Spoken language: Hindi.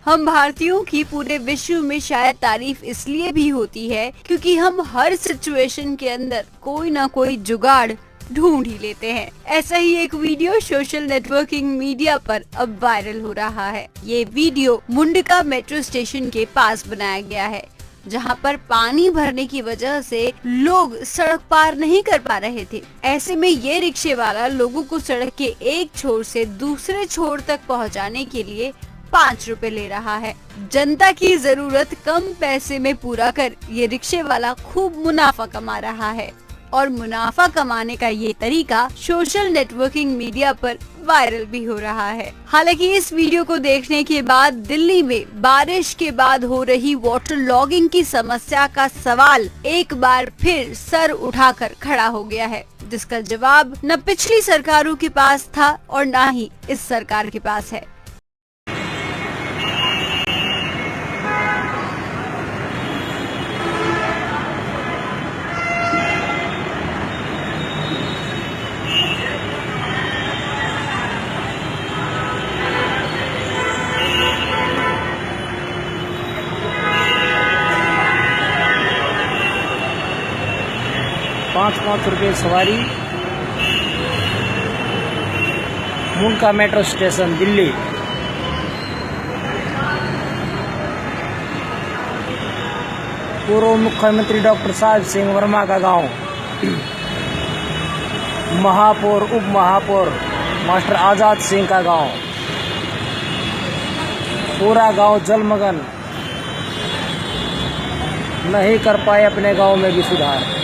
हम भारतीयों की पूरे विश्व में शायद तारीफ इसलिए भी होती है क्योंकि हम हर सिचुएशन के अंदर कोई ना कोई जुगाड़ ढूंढ ही लेते हैं। ऐसा ही एक वीडियो सोशल नेटवर्किंग मीडिया पर अब वायरल हो रहा है। ये वीडियो मुंडका मेट्रो स्टेशन के पास बनाया गया है, जहां पर पानी भरने की वजह से लोग सड़क पार नहीं कर पा रहे थे। ऐसे में ये रिक्शे वाला लोगों को सड़क के एक छोर से दूसरे छोर तक पहुंचाने के लिए 5 रुपए ले रहा है। जनता की जरूरत कम पैसे में पूरा कर ये रिक्शे वाला खूब मुनाफा कमा रहा है और मुनाफा कमाने का ये तरीका सोशल नेटवर्किंग मीडिया पर वायरल भी हो रहा है। हालांकि इस वीडियो को देखने के बाद दिल्ली में बारिश के बाद हो रही वाटर लॉगिंग की समस्या का सवाल एक बार फिर सर उठाकर खड़ा हो गया है, जिसका जवाब न पिछली सरकारों के पास था और न ही इस सरकार के पास है। 5-5 रुपये सवारी, मुंडका मेट्रो स्टेशन दिल्ली। पूर्व मुख्यमंत्री डॉक्टर साहब सिंह वर्मा का गांव, महापौर उप महापौर मास्टर आजाद सिंह का गांव, पूरा गांव जलमग्न, नहीं कर पाए अपने गांव में भी सुधार।